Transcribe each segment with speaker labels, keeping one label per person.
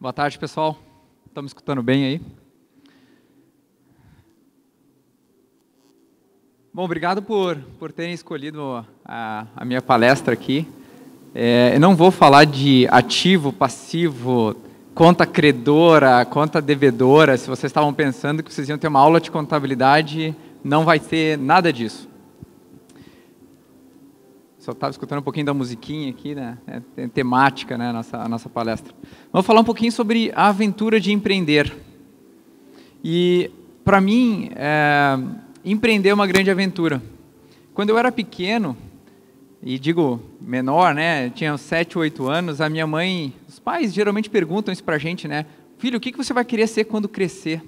Speaker 1: Boa tarde, pessoal. Estamos escutando bem aí? Bom, obrigado por terem escolhido a minha palestra aqui. Eu não vou falar de ativo, passivo, conta credora, conta devedora. Se vocês estavam pensando que vocês iam ter uma aula de contabilidade, não vai ter nada disso. Só estava escutando um pouquinho da musiquinha aqui, né? É temática, né, a nossa palestra. Vamos falar um pouquinho sobre a aventura de empreender. E, para mim, empreender é uma grande aventura. Quando eu era pequeno, e digo menor, né, tinha uns 7, 8 anos, a minha mãe, os pais geralmente perguntam isso para a gente, né? Filho, o que você vai querer ser quando crescer?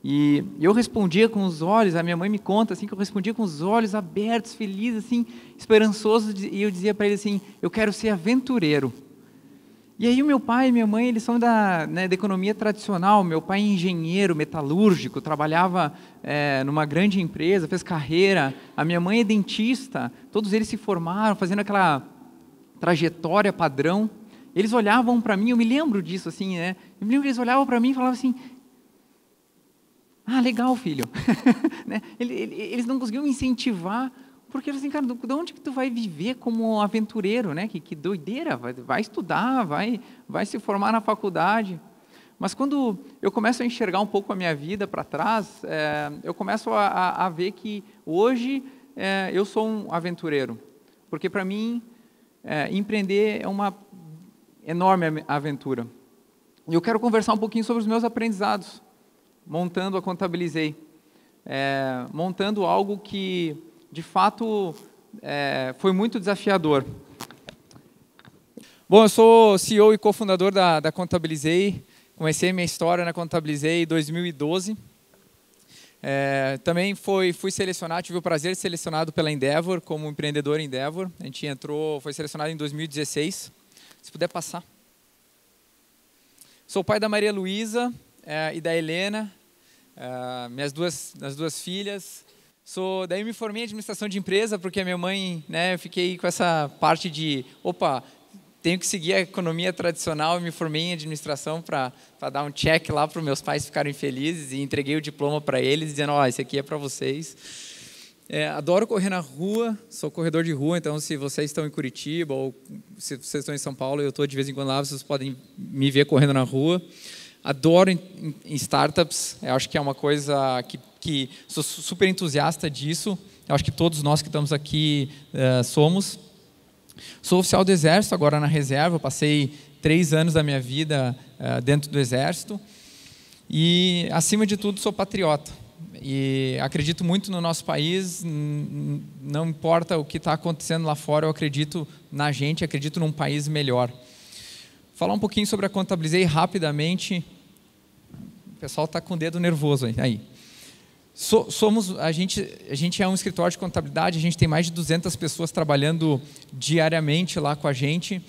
Speaker 1: E eu respondia com os olhos, a minha mãe me conta assim, que eu respondia com os olhos abertos, feliz, assim, esperançoso, e eu dizia para ele assim, eu quero ser aventureiro. E aí o meu pai e minha mãe, eles são da economia tradicional. Meu pai é engenheiro metalúrgico, trabalhava numa grande empresa, fez carreira. A minha mãe é dentista, todos eles se formaram, fazendo aquela trajetória padrão. Eles olhavam para mim, eu me lembro disso, assim, né? Eu me lembro que eles olhavam para mim e falavam assim, ah, legal, filho. Né? Eles não conseguiam me incentivar, porque assim, cara, de onde que tu vai viver como aventureiro, né? Que doideira, vai estudar, vai se formar na faculdade. Mas quando eu começo a enxergar um pouco a minha vida para trás, eu começo a ver que hoje eu sou um aventureiro. Porque para mim, empreender é uma enorme aventura. E eu quero conversar um pouquinho sobre os meus aprendizados, montando a Contabilizei. Montando algo que, de fato, foi muito desafiador. Bom, eu sou CEO e cofundador da Contabilizei. Comecei minha história na Contabilizei em 2012. Também fui selecionado, tive o prazer de ser selecionado pela Endeavor, como empreendedor Endeavor. A gente foi selecionado em 2016. Se puder passar. Sou pai da Maria Luísa e da Helena, minhas duas filhas. Daí me formei em administração de empresa, porque a minha mãe, né, eu fiquei com essa parte de, tenho que seguir a economia tradicional, e me formei em administração para dar um check lá para os meus pais ficarem felizes, e entreguei o diploma para eles, dizendo, esse aqui é para vocês. Adoro correr na rua, sou corredor de rua, então se vocês estão em Curitiba, ou se vocês estão em São Paulo, eu estou de vez em quando lá, vocês podem me ver correndo na rua. Adoro em startups, eu acho que é uma coisa que sou super entusiasta disso, eu acho que todos nós que estamos aqui somos. Sou oficial do Exército, agora na reserva, passei 3 anos da minha vida dentro do Exército e, acima de tudo, sou patriota. E acredito muito no nosso país, não importa o que está acontecendo lá fora, eu acredito na gente, acredito num país melhor. Falar um pouquinho sobre a Contabilizei rapidamente. O pessoal está com o dedo nervoso aí. A gente é um escritório de contabilidade, a gente tem mais de 200 pessoas trabalhando diariamente lá com a gente.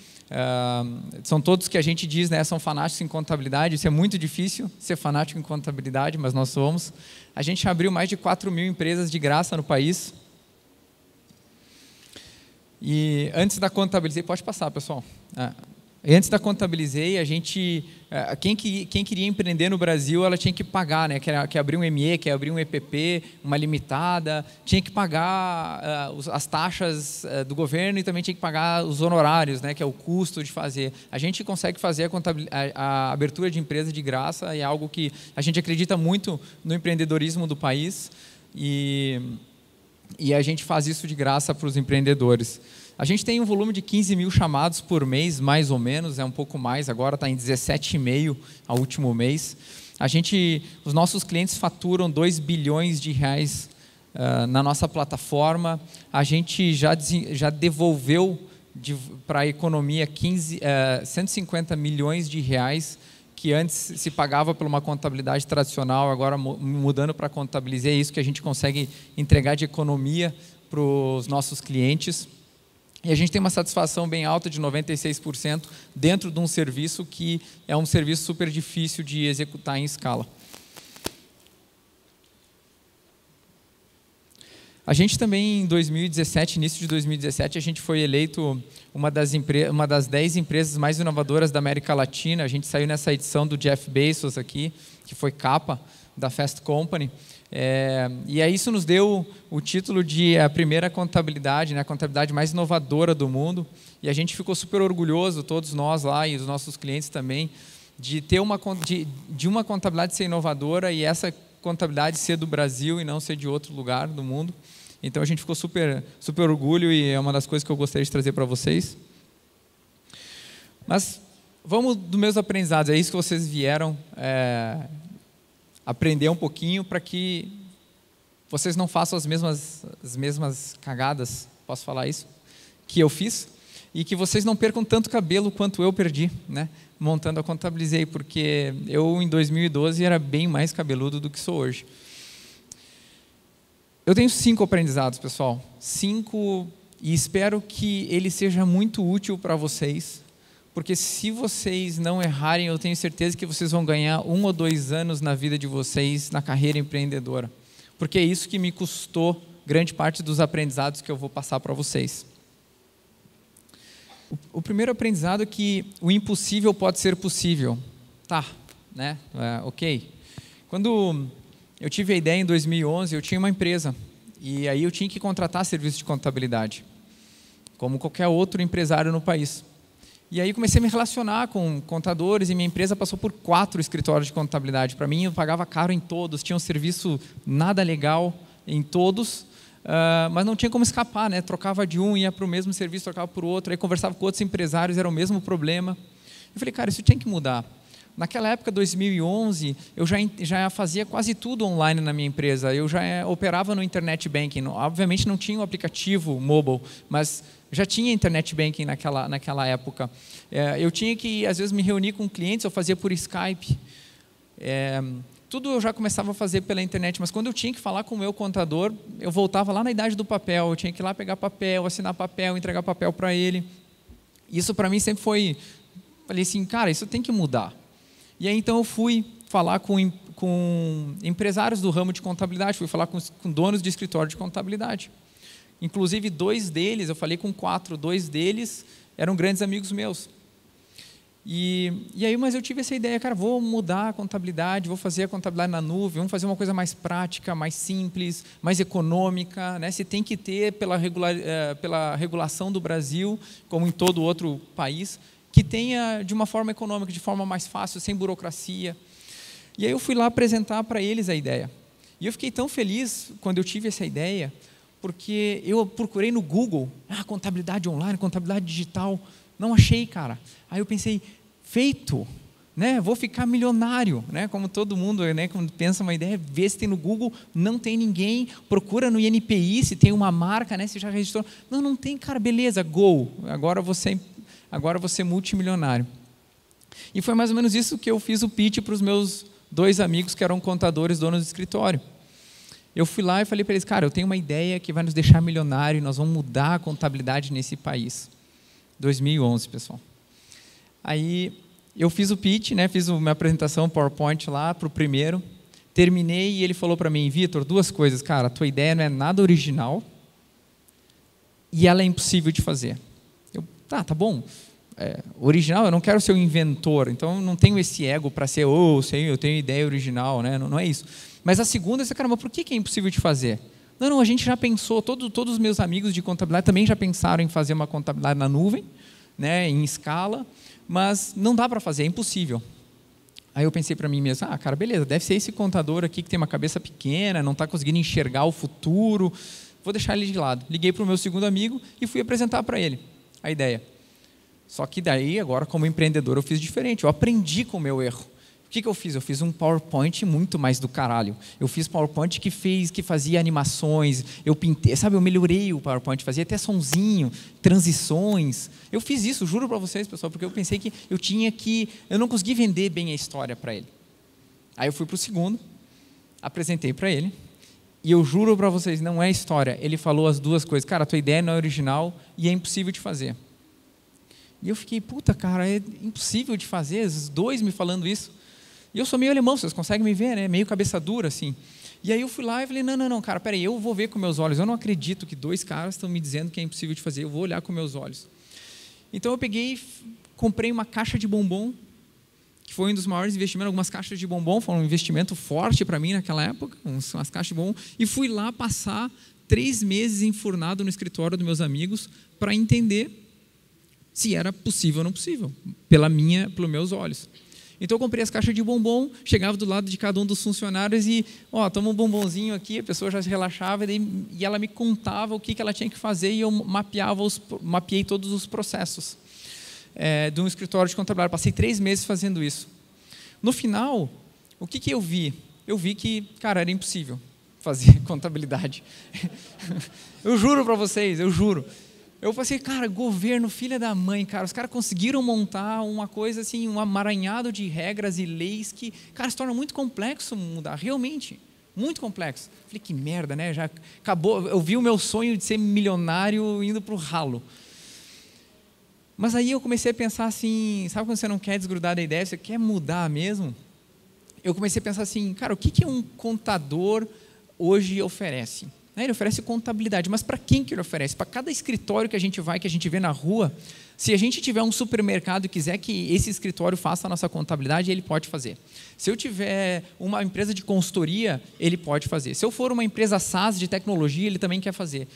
Speaker 1: São todos que a gente diz, né, são fanáticos em contabilidade. Isso é muito difícil, ser fanático em contabilidade, mas nós somos. A gente abriu mais de 4.000 empresas de graça no país. E antes da Contabilizei, pode passar, pessoal. Antes da Contabilizei, quem queria empreender no Brasil, ela tinha que pagar, né? Quer abrir um ME, quer abrir um EPP, uma limitada, tinha que pagar as taxas do governo e também tinha que pagar os honorários, né? Que é o custo de fazer. A gente consegue fazer a abertura de empresa de graça, e é algo que a gente acredita muito no empreendedorismo do país, e a gente faz isso de graça para os empreendedores. A gente tem um volume de 15.000 chamados por mês, mais ou menos, é um pouco mais, agora está em 17,5 ao último mês. Os nossos clientes faturam 2 bilhões de reais na nossa plataforma. A gente já devolveu para a economia 150 milhões de reais, que antes se pagava por uma contabilidade tradicional, agora mudando para Contabilizei, é isso que a gente consegue entregar de economia para os nossos clientes. E a gente tem uma satisfação bem alta de 96% dentro de um serviço que é um serviço super difícil de executar em escala. A gente também, em 2017, início de 2017, a gente foi eleito uma das 10 empresas mais inovadoras da América Latina. A gente saiu nessa edição do Jeff Bezos aqui, que foi capa da Fast Company. E aí isso nos deu o título de a primeira contabilidade, né, a contabilidade mais inovadora do mundo. E a gente ficou super orgulhoso, todos nós lá e os nossos clientes também, de ter uma contabilidade ser inovadora e essa contabilidade ser do Brasil e não ser de outro lugar do mundo. Então a gente ficou super orgulho e é uma das coisas que eu gostaria de trazer para vocês. Mas vamos dos meus aprendizados, é isso que vocês vieram aprender um pouquinho para que vocês não façam as mesmas cagadas, posso falar isso, que eu fiz, e que vocês não percam tanto cabelo quanto eu perdi, né, montando a Contabilizei, porque eu em 2012 era bem mais cabeludo do que sou hoje. Eu tenho 5 aprendizados, pessoal, 5, e espero que ele seja muito útil para vocês, porque se vocês não errarem, eu tenho certeza que vocês vão ganhar 1 ou 2 anos na vida de vocês, na carreira empreendedora, porque é isso que me custou grande parte dos aprendizados que eu vou passar para vocês. O primeiro aprendizado é que o impossível pode ser possível. Tá, né? Ok. Quando eu tive a ideia em 2011, eu tinha uma empresa e aí eu tinha que contratar serviço de contabilidade, como qualquer outro empresário no país. E aí comecei a me relacionar com contadores e minha empresa passou por 4 escritórios de contabilidade. Para mim, eu pagava caro em todos, tinha um serviço nada legal em todos, mas não tinha como escapar, né? Trocava de um, ia para o mesmo serviço, trocava por outro, aí conversava com outros empresários, era o mesmo problema. Eu falei, cara, isso tinha que mudar. Naquela época, 2011, eu já fazia quase tudo online na minha empresa. Eu já operava no Internet Banking. Obviamente não tinha o aplicativo mobile, mas já tinha Internet Banking naquela época. Eu tinha que, às vezes, me reunir com clientes, eu fazia por Skype. Tudo eu já começava a fazer pela internet, mas quando eu tinha que falar com o meu contador, eu voltava lá na idade do papel, eu tinha que ir lá pegar papel, assinar papel, entregar papel para ele. Isso para mim sempre foi, falei assim, cara, isso tem que mudar. E aí então eu fui falar com empresários do ramo de contabilidade, fui falar com donos de escritório de contabilidade. Inclusive 2 deles, eu falei com 4, 2 deles eram grandes amigos meus. E aí, mas eu tive essa ideia, cara, vou mudar a contabilidade, vou fazer a contabilidade na nuvem, vamos fazer uma coisa mais prática, mais simples, mais econômica, né? Se tem que ter pela regulação do Brasil, como em todo outro país, que tenha de uma forma econômica, de forma mais fácil, sem burocracia. E aí eu fui lá apresentar para eles a ideia. E eu fiquei tão feliz quando eu tive essa ideia, porque eu procurei no Google, contabilidade online, contabilidade digital, não achei, cara. Aí eu pensei, feito, né? Vou ficar milionário, né? Como todo mundo, né? Quando pensa uma ideia, vê se tem no Google, não tem ninguém, procura no INPI se tem uma marca, né? Se já registrou. Não tem, cara, beleza, go. Agora você é multimilionário. E foi mais ou menos isso que eu fiz o pitch para os meus 2 amigos que eram contadores, donos do escritório. Eu fui lá e falei para eles, cara, eu tenho uma ideia que vai nos deixar milionário e nós vamos mudar a contabilidade nesse país. 2011, pessoal. Aí eu fiz o pitch, né? Fiz minha apresentação PowerPoint lá para o primeiro, terminei e ele falou para mim, Vitor, 2 coisas, cara, a tua ideia não é nada original e ela é impossível de fazer. Tá bom, original, eu não quero ser o inventor, então eu não tenho esse ego para ser, eu tenho ideia original, né? Não é isso. Mas a segunda, caramba, por que é impossível de fazer? Não, a gente já pensou, todos os meus amigos de contabilidade também já pensaram em fazer uma contabilidade na nuvem, né, em escala, mas não dá para fazer, é impossível. Aí eu pensei para mim mesmo, cara, beleza, deve ser esse contador aqui que tem uma cabeça pequena, não está conseguindo enxergar o futuro, vou deixar ele de lado. Liguei para o meu segundo amigo e fui apresentar para ele a ideia. Só que daí, agora como empreendedor, eu fiz diferente, eu aprendi com o meu erro. O que eu fiz? Eu fiz um PowerPoint muito mais do caralho. Eu fiz PowerPoint que fazia animações, eu pintei, sabe, eu melhorei o PowerPoint, fazia até sonzinho, transições. Eu fiz isso, juro para vocês, pessoal, porque eu pensei que eu não consegui vender bem a história para ele. Aí eu fui para o segundo, apresentei para ele, e eu juro para vocês, não é história. Ele falou as 2 coisas, cara, a tua ideia não é original e é impossível de fazer. E eu fiquei, puta, cara, é impossível de fazer, os 2 me falando isso. E eu sou meio alemão, vocês conseguem me ver, né? Meio cabeça dura, assim. E aí eu fui lá e falei, não, cara, peraí, eu vou ver com meus olhos. Eu não acredito que 2 caras estão me dizendo que é impossível de fazer. Eu vou olhar com meus olhos. Então eu peguei, comprei uma caixa de bombom, que foi um dos maiores investimentos. Algumas caixas de bombom foram um investimento forte para mim naquela época, umas caixas de bombom. E fui lá passar 3 meses enfurnado no escritório dos meus amigos para entender se era possível ou não possível, pelos meus olhos. Então eu comprei as caixas de bombom, chegava do lado de cada um dos funcionários e, toma um bombonzinho aqui, a pessoa já se relaxava e ela me contava o que ela tinha que fazer e eu mapeei todos os processos de um escritório de contabilidade. Passei 3 meses fazendo isso. No final, o que eu vi? Eu vi que, cara, era impossível fazer contabilidade. Eu juro para vocês, eu juro. Eu pensei, cara, governo, filha da mãe, cara, os caras conseguiram montar uma coisa assim, um amaranhado de regras e leis que, cara, se torna muito complexo mudar, realmente, muito complexo. Falei, que merda, né? Já acabou, eu vi o meu sonho de ser milionário indo para o ralo. Mas aí eu comecei a pensar assim, sabe quando você não quer desgrudar da ideia, você quer mudar mesmo? Eu comecei a pensar assim, cara, o que um contador hoje oferece? Ele oferece contabilidade, mas para quem que ele oferece? Para cada escritório que a gente vai, que a gente vê na rua, se a gente tiver um supermercado e quiser que esse escritório faça a nossa contabilidade, ele pode fazer. Se eu tiver uma empresa de consultoria, ele pode fazer. Se eu for uma empresa SaaS de tecnologia, ele também quer fazer.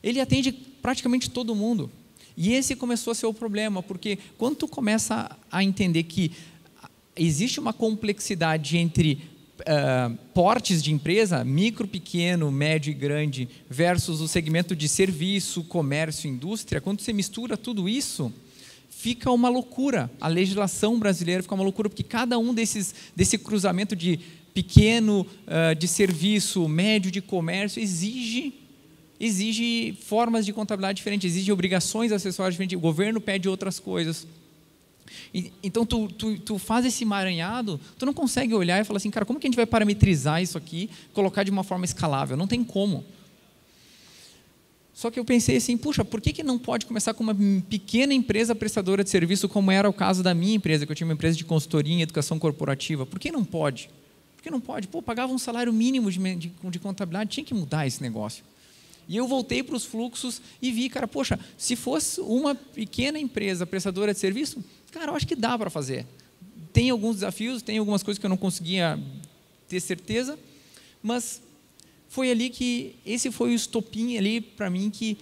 Speaker 1: Ele atende praticamente todo mundo. E esse começou a ser o problema, porque quando tu começa a entender que existe uma complexidade entre portes de empresa, micro, pequeno, médio e grande, versus o segmento de serviço, comércio, indústria, quando você mistura tudo isso, fica uma loucura. A legislação brasileira fica uma loucura, porque cada um desse cruzamento de pequeno de serviço, médio de comércio, exige formas de contabilidade diferentes, exige obrigações acessórias diferentes, o governo pede outras coisas. Então, tu faz esse emaranhado, tu não consegue olhar e falar assim, cara, como que a gente vai parametrizar isso aqui, colocar de uma forma escalável? Não tem como. Só que eu pensei assim, puxa, por que não pode começar com uma pequena empresa prestadora de serviço, como era o caso da minha empresa, que eu tinha uma empresa de consultoria em educação corporativa? Por que não pode? Por que não pode? Pô, pagava um salário mínimo de contabilidade, tinha que mudar esse negócio. E eu voltei para os fluxos e vi, cara, poxa, se fosse uma pequena empresa prestadora de serviço, cara, eu acho que dá para fazer. Tem alguns desafios, tem algumas coisas que eu não conseguia ter certeza, mas foi ali que, esse foi o estopim ali para mim que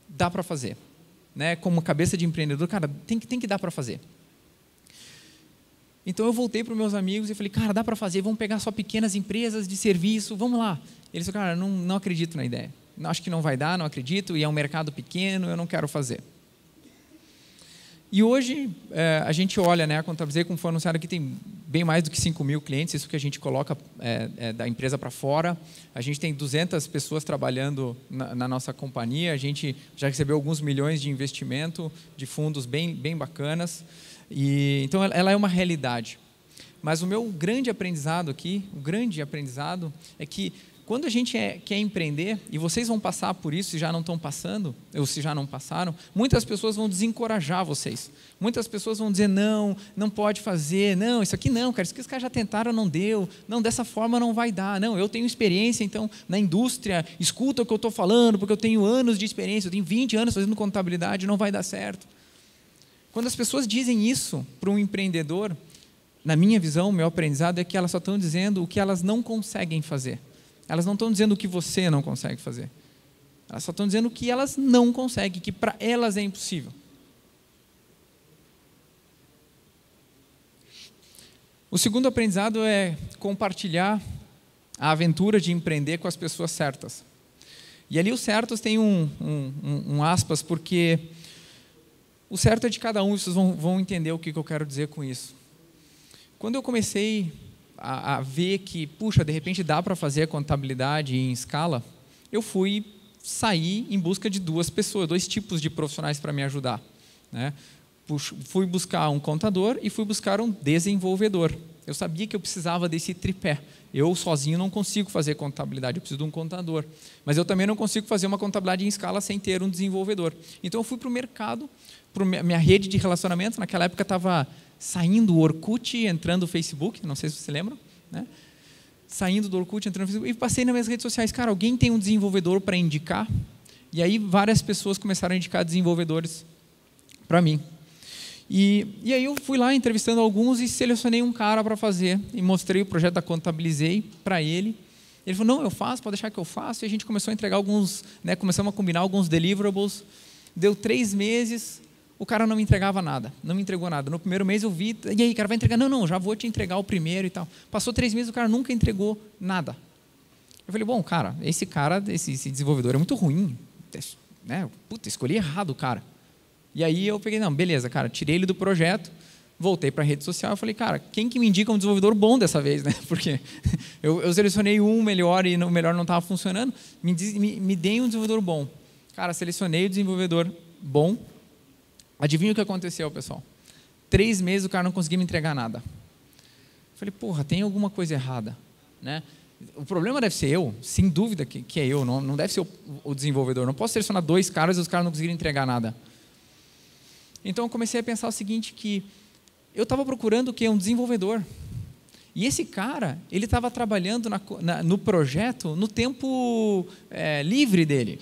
Speaker 1: dá para fazer. Né? Como cabeça de empreendedor, cara, tem que dar para fazer. Então eu voltei para os meus amigos e falei, cara, dá para fazer, vamos pegar só pequenas empresas de serviço, vamos lá. Eles falaram, cara, não acredito na ideia. Acho que não vai dar, não acredito, e é um mercado pequeno, eu não quero fazer. E hoje, a gente olha, né, a Contabilizei, como foi anunciado aqui, tem bem mais do que 5 mil clientes, isso que a gente coloca da empresa para fora. A gente tem 200 pessoas trabalhando na nossa companhia, a gente já recebeu alguns milhões de investimento, de fundos bem bacanas. Então, ela é uma realidade. Mas o meu grande aprendizado aqui, é que quando a gente quer empreender, e vocês vão passar por isso, se já não estão passando, ou se já não passaram, muitas pessoas vão desencorajar vocês. Muitas pessoas vão dizer, não pode fazer, não, isso aqui não, cara, isso que os caras já tentaram, não deu, não, dessa forma não vai dar, não, eu tenho experiência, então, na indústria, escuta o que eu estou falando, porque eu tenho anos de experiência, eu tenho 20 anos fazendo contabilidade, não vai dar certo. Quando as pessoas dizem isso para um empreendedor, na minha visão, o meu aprendizado é que elas só estão dizendo o que elas não conseguem fazer. Elas não estão dizendo o que você não consegue fazer. Elas só estão dizendo o que elas não conseguem, que para elas é impossível. O segundo aprendizado é compartilhar a aventura de empreender com as pessoas certas. E ali os certos tem um aspas, porque o certo é de cada um, vocês vão entender o que eu quero dizer com isso. Quando eu comecei a ver que, puxa, de repente dá para fazer a contabilidade em escala, eu fui sair em busca de 2 pessoas, 2 tipos de profissionais para me ajudar. Né? Fui buscar um contador e fui buscar um desenvolvedor. Eu sabia que eu precisava desse tripé. Eu sozinho não consigo fazer contabilidade, eu preciso de um contador. Mas eu também não consigo fazer uma contabilidade em escala sem ter um desenvolvedor. Então eu fui para o mercado, para minha rede de relacionamento. Naquela época estava saindo o Orkut, entrando o Facebook, não sei se vocês lembram, né? saindo do Orkut, entrando no Facebook, e passei nas minhas redes sociais, cara, alguém tem um desenvolvedor para indicar? E aí várias pessoas começaram a indicar desenvolvedores para mim. E aí eu fui lá entrevistando alguns e selecionei um cara para fazer, e mostrei o projeto da Contabilizei para ele. Ele falou, não, eu faço, pode deixar que eu faço. E a gente começou a entregar alguns, né, começamos a combinar alguns deliverables. Deu 3 meses, o cara não me entregava nada, não me entregou nada. No primeiro mês eu vi, e aí, cara, vai entregar? Não, já vou te entregar o primeiro e tal. Passou 3 meses, o cara nunca entregou nada. Eu falei, bom, cara, esse desenvolvedor é muito ruim, né? Puta, escolhi errado o cara. E aí eu peguei, não, beleza, cara, tirei ele do projeto, voltei para a rede social e falei, cara, quem que me indica um desenvolvedor bom dessa vez, né? Porque eu selecionei um melhor e o melhor não estava funcionando, me deem um desenvolvedor bom. Cara, selecionei o desenvolvedor bom. Adivinha o que aconteceu, pessoal? 3 meses o cara não conseguia me entregar nada. Falei, porra, tem alguma coisa errada, né? O problema deve ser eu, sem dúvida que é eu, não deve ser o desenvolvedor. Não posso selecionar 2 caras e os caras não conseguirem entregar nada. Então eu comecei a pensar o seguinte, que eu estava procurando o quê? Um desenvolvedor. E esse cara, ele estava trabalhando no projeto no tempo livre dele.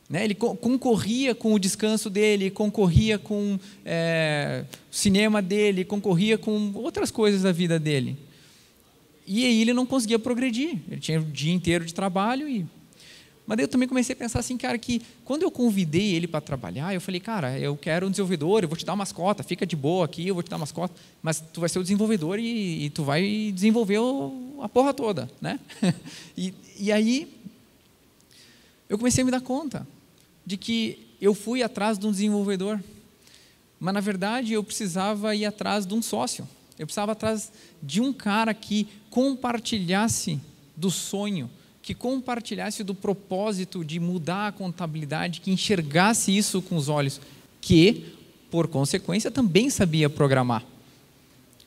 Speaker 1: Né? Ele concorria com o descanso dele, concorria com o cinema dele, concorria com outras coisas da vida dele. E aí ele não conseguia progredir. Ele tinha o dia inteiro de trabalho. Mas daí eu também comecei a pensar assim, cara, que quando eu convidei ele para trabalhar, eu falei, cara, eu quero um desenvolvedor, eu vou te dar umas cotas, fica de boa aqui, eu vou te dar umas cotas, mas tu vai ser o desenvolvedor e tu vai desenvolver a porra toda, né? E aí eu comecei a me dar conta de que eu fui atrás de um desenvolvedor, mas na verdade eu precisava ir atrás de um sócio. Eu precisava atrás de um cara que compartilhasse do sonho, que compartilhasse do propósito de mudar a contabilidade, que enxergasse isso com os olhos, que, por consequência, também sabia programar.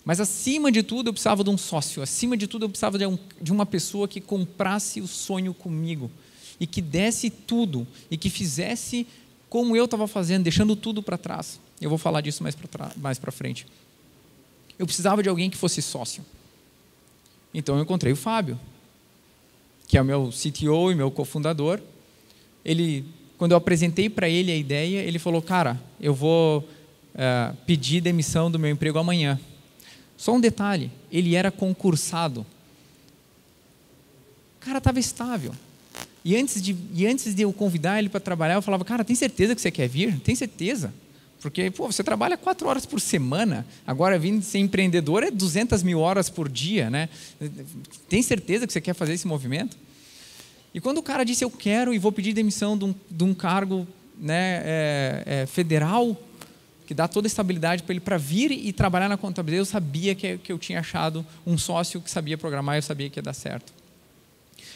Speaker 1: Mas, acima de tudo, eu precisava de um sócio, acima de tudo, eu precisava de uma pessoa que comprasse o sonho comigo, e que desse tudo, e que fizesse como eu estava fazendo, deixando tudo para trás. Eu vou falar disso mais para frente. Eu precisava de alguém que fosse sócio. Então eu encontrei o Fábio, que é o meu CTO e meu cofundador. Quando eu apresentei para ele a ideia, ele falou, cara, eu vou pedir demissão do meu emprego amanhã. Só um detalhe, ele era concursado. O cara estava estável. E antes de eu convidar ele para trabalhar, eu falava, cara, tem certeza que você quer vir? Tem certeza? Porque, você trabalha 4 horas por semana, agora vindo ser empreendedor é 200 mil horas por dia, né? Tem certeza que você quer fazer esse movimento? E quando o cara disse, eu quero e vou pedir demissão de um cargo, né, federal, que dá toda a estabilidade para ele para vir e trabalhar na contabilidade, eu sabia que eu tinha achado um sócio que sabia programar, eu sabia que ia dar certo.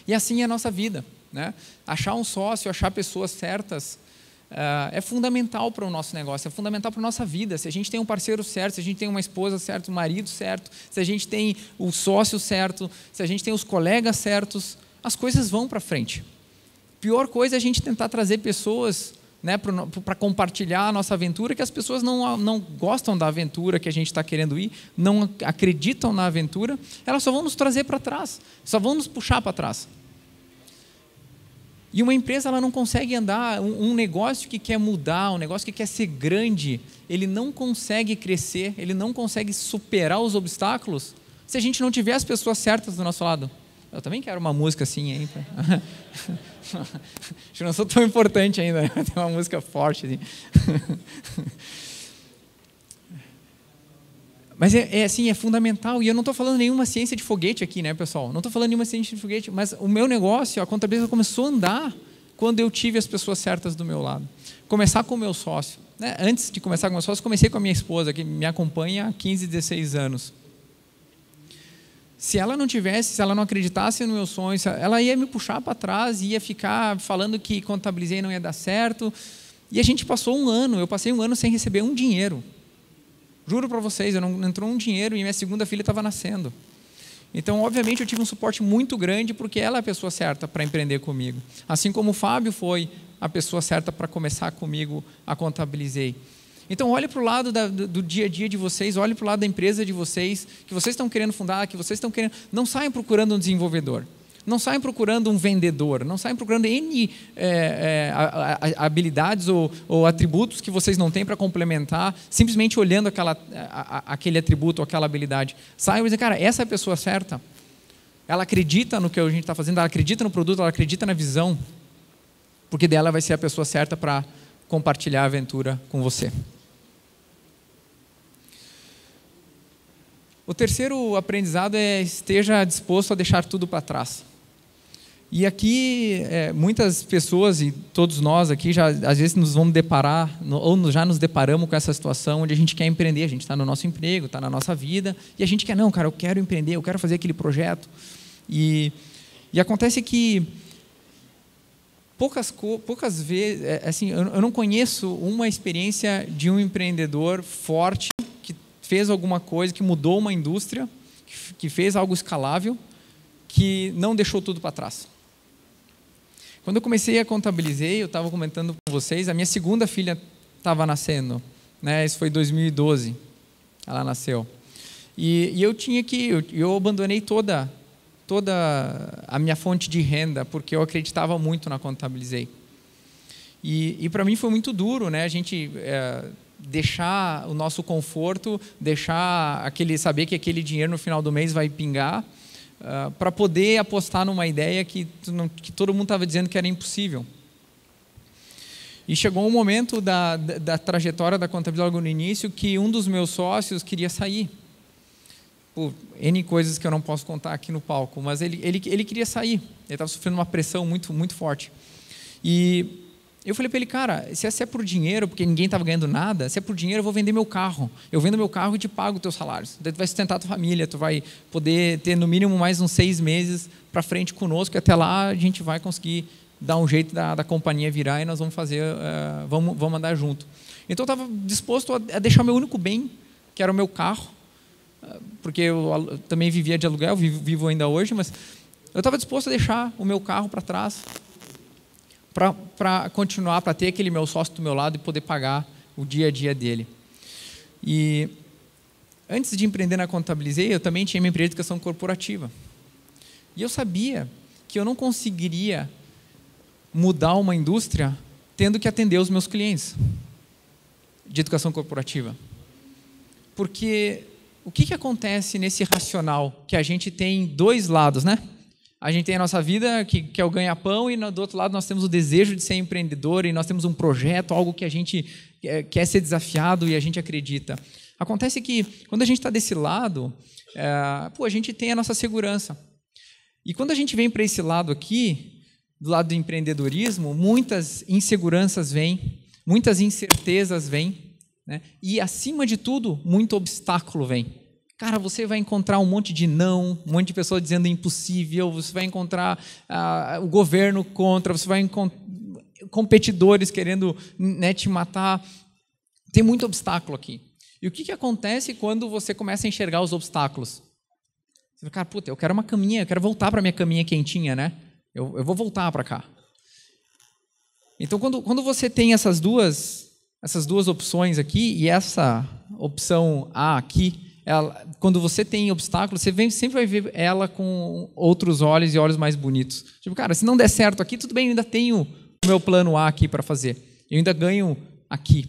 Speaker 1: E assim é a nossa vida, né? Achar um sócio, achar pessoas certas, é fundamental para o nosso negócio, é fundamental para a nossa vida. Se a gente tem um parceiro certo, se a gente tem uma esposa certa, um marido certo, se a gente tem o sócio certo, se a gente tem os colegas certos, as coisas vão para frente. Pior coisa é a gente tentar trazer pessoas, né, para compartilhar a nossa aventura, que as pessoas não gostam da aventura que a gente está querendo ir, não acreditam na aventura, elas só vão nos trazer para trás, só vão nos puxar para trás. E uma empresa, ela não consegue andar, um negócio que quer mudar, um negócio que quer ser grande, ele não consegue crescer, ele não consegue superar os obstáculos, se a gente não tiver as pessoas certas do nosso lado. Eu também quero uma música assim, hein? Acho que não sou tão importante ainda, né? Tem uma música forte assim. Mas assim, é fundamental, e eu não estou falando nenhuma ciência de foguete aqui, né, pessoal? Não estou falando nenhuma ciência de foguete, mas o meu negócio, a contabilidade começou a andar quando eu tive as pessoas certas do meu lado. Começar com o meu sócio, né? Antes de começar com o meu sócio, comecei com a minha esposa, que me acompanha há 15, 16 anos. Se ela não acreditasse no meu sonho, ela ia me puxar para trás, ia ficar falando que contabilizei não ia dar certo. E a gente passou eu passei um ano sem receber um dinheiro. Juro para vocês, não entrou um dinheiro e minha segunda filha estava nascendo. Então, obviamente, eu tive um suporte muito grande porque ela é a pessoa certa para empreender comigo. Assim como o Fábio foi a pessoa certa para começar comigo a Contabilizei. Então, olhe para o lado do dia a dia de vocês, olhe para o lado da empresa de vocês, que vocês estão querendo fundar, que vocês estão querendo... Não saiam procurando um desenvolvedor, não saiam procurando um vendedor, não saiam procurando N habilidades ou atributos que vocês não têm para complementar, simplesmente olhando aquele atributo ou aquela habilidade. Saiam e dizem, cara, essa é a pessoa certa. Ela acredita no que a gente está fazendo, ela acredita no produto, ela acredita na visão, porque dela vai ser a pessoa certa para compartilhar a aventura com você. O terceiro aprendizado é esteja disposto a deixar tudo para trás. E aqui, muitas pessoas e todos nós aqui, às vezes nos vamos deparar, ou já nos deparamos com essa situação onde a gente quer empreender, a gente está no nosso emprego, está na nossa vida, e a gente quer, não, cara, eu quero empreender, eu quero fazer aquele projeto. E acontece que poucas vezes, assim, eu não conheço uma experiência de um empreendedor forte que fez alguma coisa, que mudou uma indústria, que fez algo escalável, que não deixou tudo para trás. Quando eu comecei a contabilizar, eu estava comentando com vocês, a minha segunda filha estava nascendo, né? Isso foi em 2012, ela nasceu. E eu abandonei toda a minha fonte de renda, porque eu acreditava muito na Contabilizei. E para mim foi muito duro, né? A gente deixar o nosso conforto, saber que aquele dinheiro no final do mês vai pingar, para poder apostar numa ideia que todo mundo estava dizendo que era impossível. E chegou um momento da trajetória da Contabilidade logo no início que um dos meus sócios queria sair. Por N coisas que eu não posso contar aqui no palco, mas ele queria sair. Ele estava sofrendo uma pressão muito, muito forte. E eu falei para ele, cara, se é por dinheiro, porque ninguém estava ganhando nada, se é por dinheiro, eu vou vender meu carro. Eu vendo meu carro e te pago os teus salários. Daí tu vai sustentar a tua família, tu vai poder ter no mínimo mais uns 6 meses para frente conosco, e até lá a gente vai conseguir dar um jeito da companhia virar e nós vamos fazer, vamos andar junto. Então eu estava disposto a deixar o meu único bem, que era o meu carro, porque eu também vivia de aluguel, vivo ainda hoje, mas eu estava disposto a deixar o meu carro para trás, para continuar, para ter aquele meu sócio do meu lado e poder pagar o dia a dia dele. E antes de empreender na Contabilizei, eu também tinha minha empresa de educação corporativa. E eu sabia que eu não conseguiria mudar uma indústria tendo que atender os meus clientes de educação corporativa. Porque o que acontece nesse racional? Que a gente tem dois lados, né? A gente tem a nossa vida, que é o ganha-pão, e do outro lado nós temos o desejo de ser empreendedor, e nós temos um projeto, algo que a gente quer ser desafiado e a gente acredita. Acontece que, quando a gente está desse lado, a gente tem a nossa segurança. E quando a gente vem para esse lado aqui, do lado do empreendedorismo, muitas inseguranças vêm, muitas incertezas vêm, né? E, acima de tudo, muito obstáculo vem. Cara, você vai encontrar um monte de não, um monte de pessoas dizendo impossível, você vai encontrar o governo contra, você vai encontrar competidores querendo, né, te matar. Tem muito obstáculo aqui. E o que acontece quando você começa a enxergar os obstáculos? Você fala, cara, puta, eu quero uma caminha, eu quero voltar para a minha caminha quentinha, né? Eu vou voltar para cá. Então, quando você tem essas duas opções aqui, e essa opção A aqui, quando você tem obstáculos, você sempre vai ver ela com outros olhos e olhos mais bonitos. Tipo, cara, se não der certo aqui, tudo bem, eu ainda tenho o meu plano A aqui para fazer. Eu ainda ganho aqui.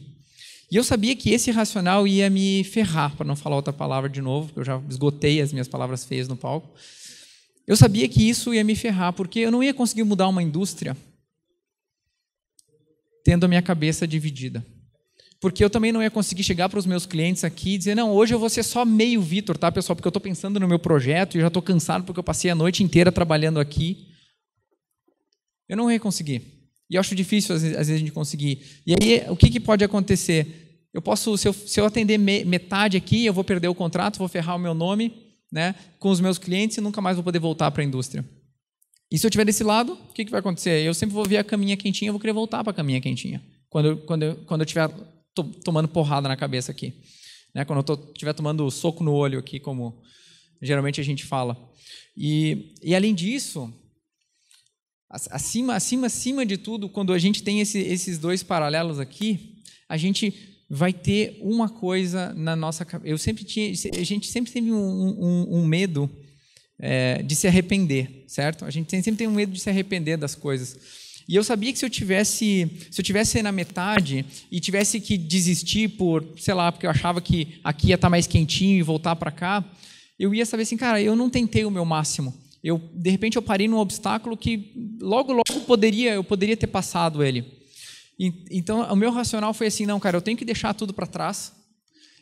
Speaker 1: E eu sabia que esse racional ia me ferrar, para não falar outra palavra de novo, porque eu já esgotei as minhas palavras feias no palco. Eu sabia que isso ia me ferrar, porque eu não ia conseguir mudar uma indústria tendo a minha cabeça dividida. Porque eu também não ia conseguir chegar para os meus clientes aqui e dizer, não, hoje eu vou ser só meio Vitor, tá, pessoal? Porque eu estou pensando no meu projeto e já estou cansado porque eu passei a noite inteira trabalhando aqui. Eu não ia conseguir. E eu acho difícil, às vezes, a gente conseguir. E aí, o que pode acontecer? Eu posso, se eu atender metade aqui, eu vou perder o contrato, vou ferrar o meu nome, né, com os meus clientes e nunca mais vou poder voltar para a indústria. E se eu estiver desse lado, o que vai acontecer? Eu sempre vou ver a caminha quentinha, eu vou querer voltar para a caminha quentinha. Quando eu estiver tomando porrada na cabeça aqui, né? Quando eu estiver tomando soco no olho aqui, como geralmente a gente fala. E além disso, acima de tudo, quando a gente tem esses dois paralelos aqui, a gente vai ter uma coisa na nossa cabeça. A gente sempre teve um medo de se arrepender, certo? A gente sempre tem um medo de se arrepender das coisas. E eu sabia que se eu tivesse na metade e tivesse que desistir porque eu achava que aqui ia estar mais quentinho e voltar para cá, eu ia saber assim, cara, eu não tentei o meu máximo. De repente eu parei num obstáculo que logo eu poderia ter passado ele. Então o meu racional foi assim, não, cara, eu tenho que deixar tudo para trás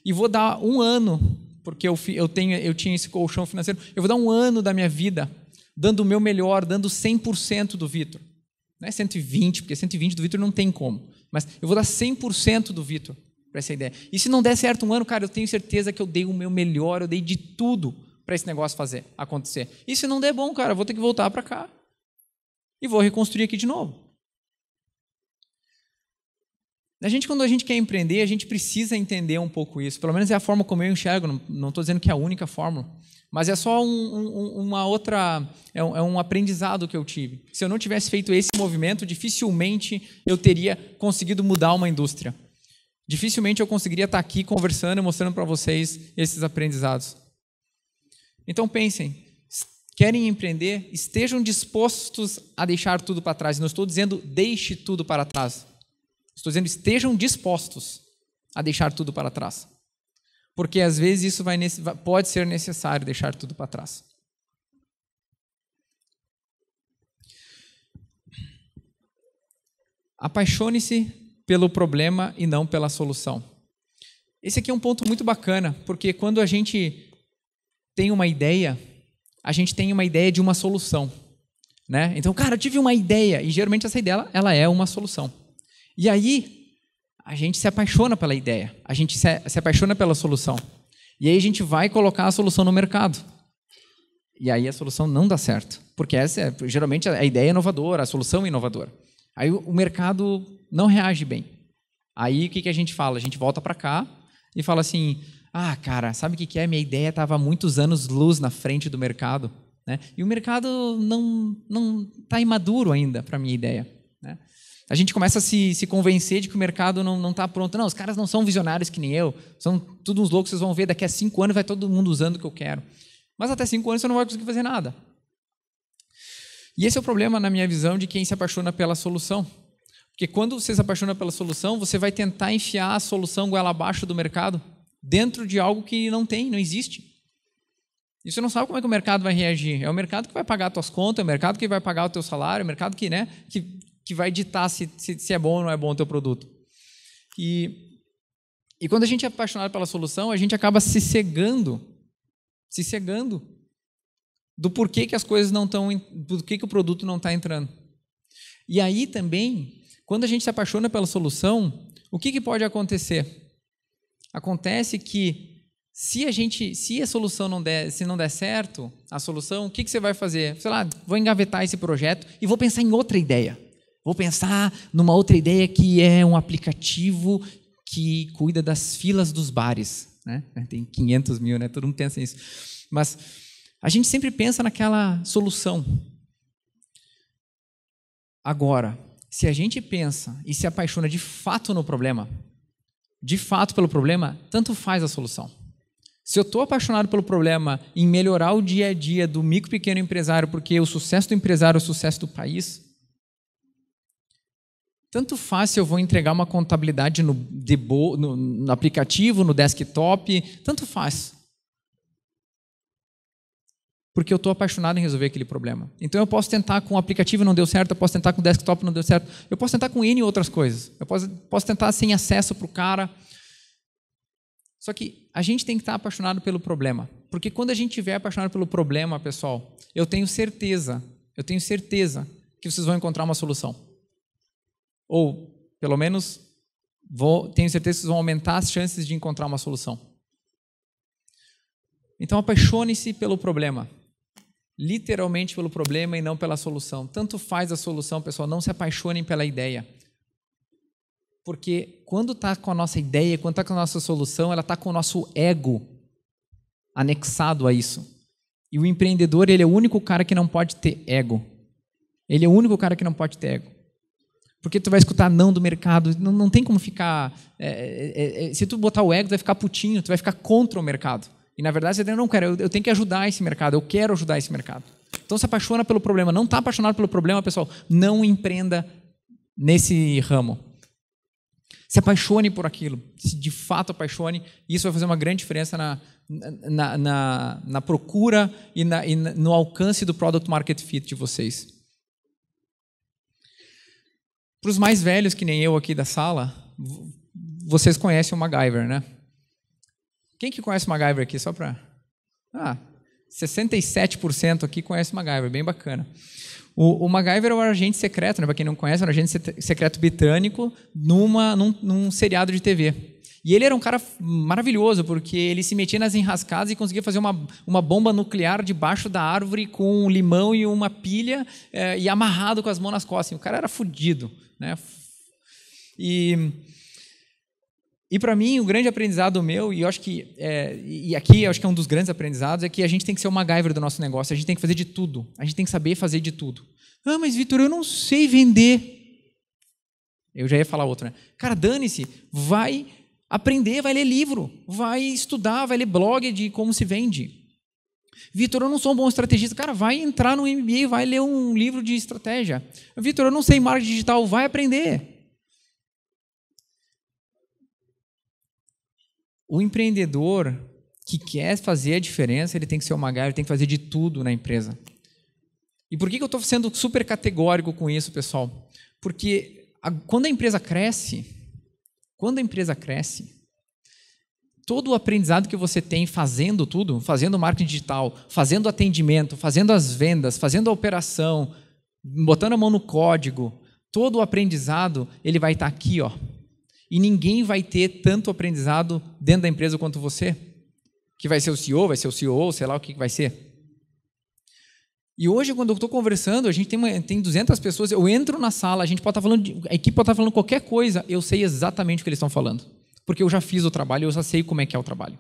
Speaker 1: e vou dar um ano, porque eu tinha esse colchão financeiro, eu vou dar um ano da minha vida dando o meu melhor, dando 100% do Vitor. Não é 120, porque 120 do Vitor não tem como, mas eu vou dar 100% do Vitor para essa ideia. E se não der certo um ano, cara, eu tenho certeza que eu dei o meu melhor, eu dei de tudo para esse negócio acontecer. E se não der bom, cara, eu vou ter que voltar para cá e vou reconstruir aqui de novo. Quando a gente quer empreender, a gente precisa entender um pouco isso. Pelo menos é a forma como eu enxergo. Não estou dizendo que é a única fórmula, mas é só uma outra, um aprendizado que eu tive. Se eu não tivesse feito esse movimento, dificilmente eu teria conseguido mudar uma indústria. Dificilmente eu conseguiria estar aqui conversando e mostrando para vocês esses aprendizados. Então pensem, querem empreender, estejam dispostos a deixar tudo para trás. Não estou dizendo deixe tudo para trás. Estou dizendo estejam dispostos a deixar tudo para trás. Porque às vezes isso pode ser necessário deixar tudo para trás. Apaixone-se pelo problema e não pela solução. Esse aqui é um ponto muito bacana, porque quando a gente tem uma ideia, a gente tem uma ideia de uma solução, né? Então, cara, eu tive uma ideia, e geralmente essa ideia ela é uma solução. E aí, a gente se apaixona pela ideia, a gente se apaixona pela solução. E aí a gente vai colocar a solução no mercado. E aí a solução não dá certo, porque geralmente a ideia é inovadora, a solução é inovadora. Aí o mercado não reage bem. Aí o que a gente fala? A gente volta para cá e fala assim, cara, sabe o que é? Minha ideia estava há muitos anos luz na frente do mercado, né? E o mercado não está imaduro ainda para a minha ideia, né? A gente começa a se convencer de que o mercado não está pronto. Não, os caras não são visionários que nem eu, são todos uns loucos, vocês vão ver, daqui a 5 anos vai todo mundo usando o que eu quero. Mas até 5 anos você não vai conseguir fazer nada. E esse é o problema, na minha visão, de quem se apaixona pela solução. Porque quando você se apaixona pela solução, você vai tentar enfiar a solução goela abaixo do mercado, dentro de algo que não existe. E você não sabe como é que o mercado vai reagir. É o mercado que vai pagar as tuas contas, é o mercado que vai pagar o teu salário, é o mercado que vai ditar se é bom ou não é bom o teu produto. E quando a gente é apaixonado pela solução, a gente acaba se cegando do porquê que as coisas não estão, do que o produto não está entrando. E aí também, quando a gente se apaixona pela solução, o que pode acontecer? Acontece que se a solução não der certo, a solução, o que você vai fazer? Sei lá, vou engavetar esse projeto e vou pensar em outra ideia. Vou pensar numa outra ideia que é um aplicativo que cuida das filas dos bares, né? Tem 500 mil, né? Todo mundo pensa nisso. Mas a gente sempre pensa naquela solução. Agora, se a gente pensa e se apaixona de fato no problema, de fato pelo problema, tanto faz a solução. Se eu estou apaixonado pelo problema em melhorar o dia a dia do micro e pequeno empresário, porque o sucesso do empresário é o sucesso do país, tanto faz se eu vou entregar uma contabilidade no aplicativo, no desktop, tanto faz. Porque eu estou apaixonado em resolver aquele problema. Então eu posso tentar com o aplicativo, não deu certo, eu posso tentar com o desktop, não deu certo, eu posso tentar com N outras coisas. Eu posso tentar sem acesso para o cara. Só que a gente tem que estar apaixonado pelo problema. Porque quando a gente estiver apaixonado pelo problema, pessoal, eu tenho certeza que vocês vão encontrar uma solução. Ou, pelo menos, tenho certeza que vocês vão aumentar as chances de encontrar uma solução. Então, apaixone-se pelo problema. Literalmente pelo problema e não pela solução. Tanto faz a solução, pessoal, não se apaixonem pela ideia. Porque quando está com a nossa ideia, quando está com a nossa solução, ela está com o nosso ego anexado a isso. E o empreendedor, ele é o único cara que não pode ter ego. Ele é o único cara que não pode ter ego. Porque tu vai escutar não do mercado, não tem como ficar... se tu botar o ego, tu vai ficar putinho, tu vai ficar contra o mercado. E, na verdade, você não quer, eu tenho que ajudar esse mercado, eu quero ajudar esse mercado. Então, se apaixona pelo problema. Não está apaixonado pelo problema, pessoal, não empreenda nesse ramo. Se apaixone por aquilo, se de fato apaixone, isso vai fazer uma grande diferença na procura e no alcance do Product Market Fit de vocês. Para os mais velhos, que nem eu aqui da sala, vocês conhecem o MacGyver, né? Quem que conhece o MacGyver aqui? Só para... 67% aqui conhece o MacGyver, bem bacana. O MacGyver é o agente secreto, né? Para quem não conhece, é um agente secreto britânico num seriado de TV. E ele era um cara maravilhoso, porque ele se metia nas enrascadas e conseguia fazer uma bomba nuclear debaixo da árvore com um limão e uma pilha e amarrado com as mãos nas costas. O cara era fodido, né? E para mim, o grande aprendizado meu, e eu acho que e aqui eu acho que é um dos grandes aprendizados, é que a gente tem que ser o MacGyver do nosso negócio, a gente tem que fazer de tudo, a gente tem que saber fazer de tudo. Mas Vitor, eu não sei vender. Eu já ia falar outro, né? Cara, dane-se, vai aprender, vai ler livro, vai estudar, vai ler blog de como se vende. Vitor, eu não sou um bom estrategista. Cara, vai entrar no MBA, vai ler um livro de estratégia. Vitor, eu não sei marketing digital, vai aprender. O empreendedor que quer fazer a diferença, ele tem que ser o MacGyver, ele tem que fazer de tudo na empresa. E por que eu estou sendo super categórico com isso, pessoal? Porque quando a empresa cresce, todo o aprendizado que você tem fazendo tudo, fazendo marketing digital, fazendo atendimento, fazendo as vendas, fazendo a operação, botando a mão no código, todo o aprendizado, ele vai estar aqui, ó. E ninguém vai ter tanto aprendizado dentro da empresa quanto você, que vai ser o CEO, vai ser o COO, sei lá o que vai ser. E hoje, quando eu estou conversando, a gente tem 200 pessoas, eu entro na sala, a equipe pode estar falando qualquer coisa, eu sei exatamente o que eles estão falando. Porque eu já fiz o trabalho, eu já sei como é que é o trabalho.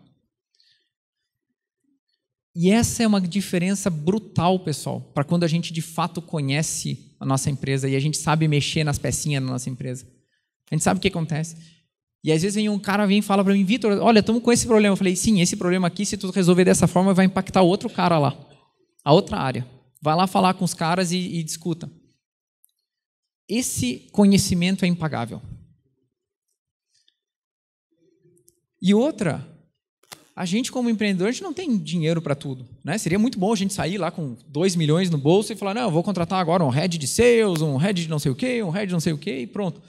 Speaker 1: E essa é uma diferença brutal, pessoal, para quando a gente de fato conhece a nossa empresa e a gente sabe mexer nas pecinhas da nossa empresa. A gente sabe o que acontece. E às vezes um cara vem e fala para mim, Vitor, olha, estamos com esse problema. Eu falei, sim, esse problema aqui, se tu resolver dessa forma, vai impactar outro cara lá, a outra área. Vai lá falar com os caras e discuta. Esse conhecimento é impagável. E outra, a gente como empreendedor, a gente não tem dinheiro para tudo, né? Seria muito bom a gente sair lá com 2 milhões no bolso e falar, não, eu vou contratar agora um head de sales, um head de não sei o quê, um head de não sei o quê e pronto.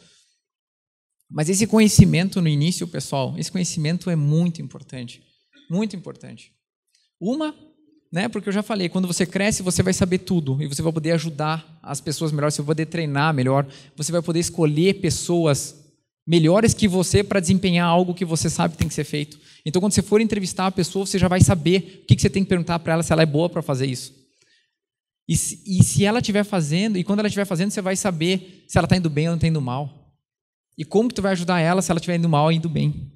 Speaker 1: Mas esse conhecimento no início, pessoal, esse conhecimento é muito importante. Muito importante. Porque eu já falei, quando você cresce, você vai saber tudo e você vai poder ajudar as pessoas melhor, você vai poder treinar melhor, você vai poder escolher pessoas melhores que você para desempenhar algo que você sabe que tem que ser feito. Então, quando você for entrevistar a pessoa, você já vai saber o que você tem que perguntar para ela, se ela é boa para fazer isso. E se ela estiver fazendo, e quando ela estiver fazendo, você vai saber se ela está indo bem ou não está indo mal. E como que tu vai ajudar ela se ela estiver indo mal ou indo bem.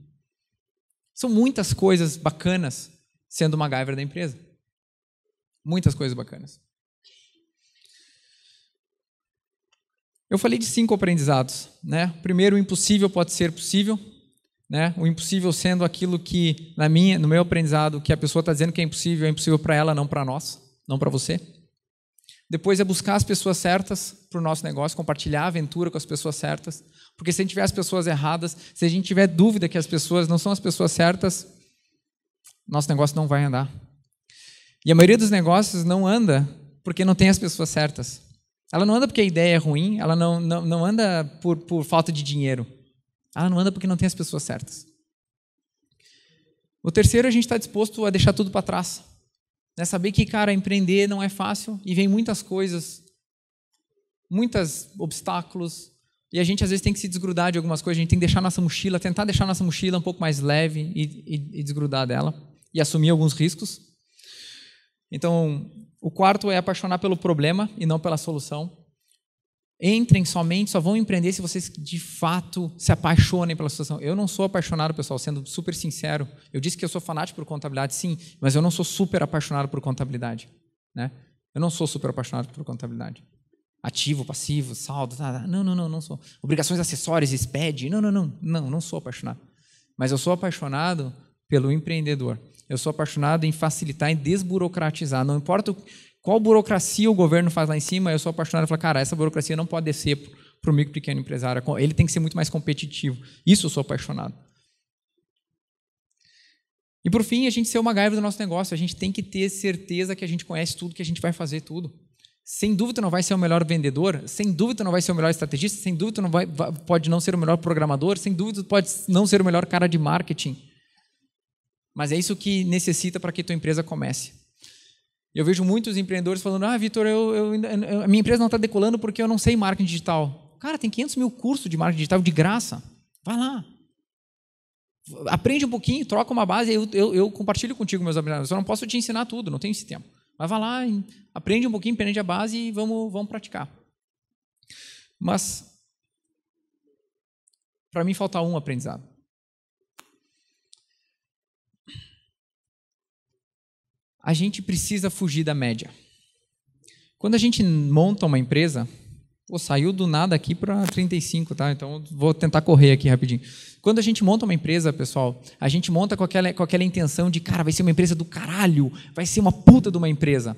Speaker 1: São muitas coisas bacanas sendo uma MacGyver da empresa. Muitas coisas bacanas. Eu falei de 5 aprendizados, né? Primeiro, o impossível pode ser possível, né? O impossível sendo aquilo que, no meu aprendizado, que a pessoa está dizendo que é impossível para ela, não para nós, não para você. Depois é buscar as pessoas certas para o nosso negócio, compartilhar a aventura com as pessoas certas, porque se a gente tiver as pessoas erradas, se a gente tiver dúvida que as pessoas não são as pessoas certas, nosso negócio não vai andar. E a maioria dos negócios não anda porque não tem as pessoas certas. Ela não anda porque a ideia é ruim, ela não anda por falta de dinheiro. Ela não anda porque não tem as pessoas certas. O terceiro, a gente está disposto a deixar tudo para trás. Né? Saber que, cara, empreender não é fácil e vem muitas coisas, muitos obstáculos, e a gente às vezes tem que se desgrudar de algumas coisas, a gente tem que deixar nossa mochila, tentar deixar nossa mochila um pouco mais leve e desgrudar dela e assumir alguns riscos. Então, o quarto é apaixonar pelo problema e não pela solução. Só vão empreender se vocês de fato se apaixonem pela situação. Eu não sou apaixonado, pessoal, sendo super sincero. Eu disse que eu sou fanático por contabilidade, sim, mas eu não sou super apaixonado por contabilidade, né? Eu não sou super apaixonado por contabilidade. ativo, passivo, saldo, não sou. Obrigações acessórias, SPED, não sou apaixonado. Mas eu sou apaixonado pelo empreendedor. Eu sou apaixonado em facilitar, em desburocratizar. Não importa qual burocracia o governo faz lá em cima, eu sou apaixonado em falar, cara, essa burocracia não pode descer para o micro e pequeno empresário. Ele tem que ser muito mais competitivo. Isso eu sou apaixonado. E, por fim, a gente ser o MacGyver do nosso negócio. A gente tem que ter certeza que a gente conhece tudo, que a gente vai fazer tudo. Sem dúvida não vai ser o melhor vendedor, sem dúvida não vai ser o melhor estrategista, sem dúvida pode não ser o melhor programador, sem dúvida pode não ser o melhor cara de marketing. Mas é isso que necessita para que a tua empresa comece. Eu vejo muitos empreendedores falando, Vitor, a minha empresa não está decolando porque eu não sei marketing digital. Cara, tem 500 mil cursos de marketing digital de graça. Vai lá. Aprende um pouquinho, troca uma base, eu compartilho contigo meus habilidades. Eu não posso te ensinar tudo, não tenho esse tempo. Mas vai lá, aprende um pouquinho, aprende a base e vamos praticar. Mas, para mim, falta um aprendizado. A gente precisa fugir da média. Quando a gente monta uma empresa, saiu do nada aqui para 35, tá? Então, vou tentar correr aqui rapidinho. Quando a gente monta uma empresa, pessoal, a gente monta com aquela intenção de, cara, vai ser uma empresa do caralho, vai ser uma puta de uma empresa.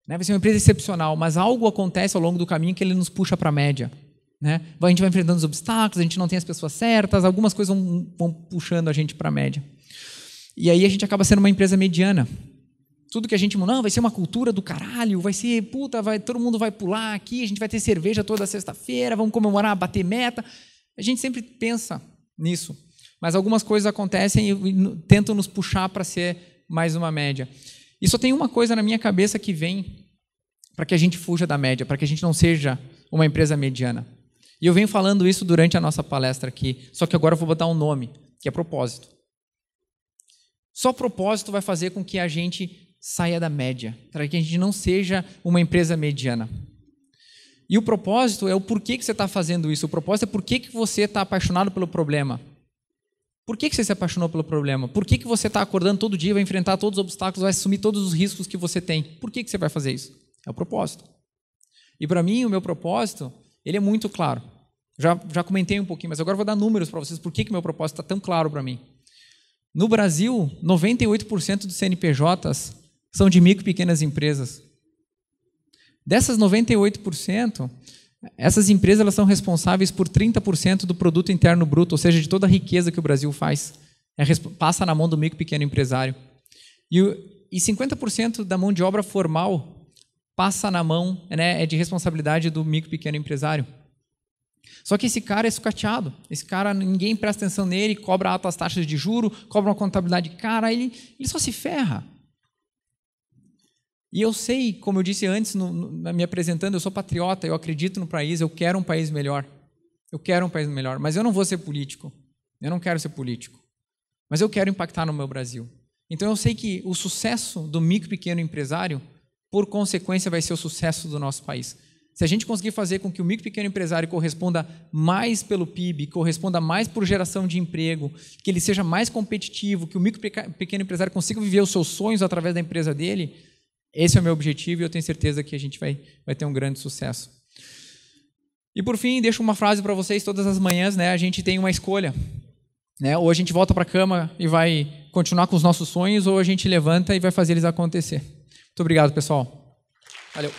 Speaker 1: Né? Vai ser uma empresa excepcional, mas algo acontece ao longo do caminho que ele nos puxa para a média. Né? A gente vai enfrentando os obstáculos, a gente não tem as pessoas certas, algumas coisas vão puxando a gente para a média. E aí a gente acaba sendo uma empresa mediana. Tudo que a gente... Não, vai ser uma cultura do caralho, vai ser... todo mundo vai pular aqui, a gente vai ter cerveja toda sexta-feira, vamos comemorar, bater meta. A gente sempre pensa nisso. Mas algumas coisas acontecem e tentam nos puxar para ser mais uma média. E só tem uma coisa na minha cabeça que vem para que a gente fuja da média, para que a gente não seja uma empresa mediana. E eu venho falando isso durante a nossa palestra aqui, só que agora eu vou botar um nome, que é propósito. Só propósito vai fazer com que a gente saia da média, para que a gente não seja uma empresa mediana. E o propósito é o porquê que você está fazendo isso. O propósito é porquê que você está apaixonado pelo problema. Por que você se apaixonou pelo problema? Por que você está acordando todo dia, vai enfrentar todos os obstáculos, vai assumir todos os riscos que você tem? Por que você vai fazer isso? É o propósito. E para mim, o meu propósito, ele é muito claro. Já comentei um pouquinho, mas agora eu vou dar números para vocês. Por que o meu propósito está tão claro para mim? No Brasil, 98% dos CNPJs são de micro e pequenas empresas. Dessas 98%, essas empresas elas são responsáveis por 30% do produto interno bruto, ou seja, de toda a riqueza que o Brasil faz, passa na mão do micro e pequeno empresário. E 50% da mão de obra formal passa na mão, né, é de responsabilidade do micro e pequeno empresário. Só que esse cara é sucateado. Esse cara, ninguém presta atenção nele, cobra altas taxas de juro, cobra uma contabilidade cara, ele só se ferra. E eu sei, como eu disse antes, me apresentando, eu sou patriota, eu acredito no país, eu quero um país melhor. Eu quero um país melhor, mas eu não vou ser político. Eu não quero ser político. Mas eu quero impactar no meu Brasil. Então eu sei que o sucesso do micro e pequeno empresário, por consequência, vai ser o sucesso do nosso país. Se a gente conseguir fazer com que o micro e pequeno empresário corresponda mais pelo PIB, corresponda mais por geração de emprego, que ele seja mais competitivo, que o micro e pequeno empresário consiga viver os seus sonhos através da empresa dele, esse é o meu objetivo e eu tenho certeza que a gente vai ter um grande sucesso. E por fim, deixo uma frase para vocês todas as manhãs, né? A gente tem uma escolha. Né? Ou a gente volta para a cama e vai continuar com os nossos sonhos, ou a gente levanta e vai fazer eles acontecer. Muito obrigado, pessoal. Valeu.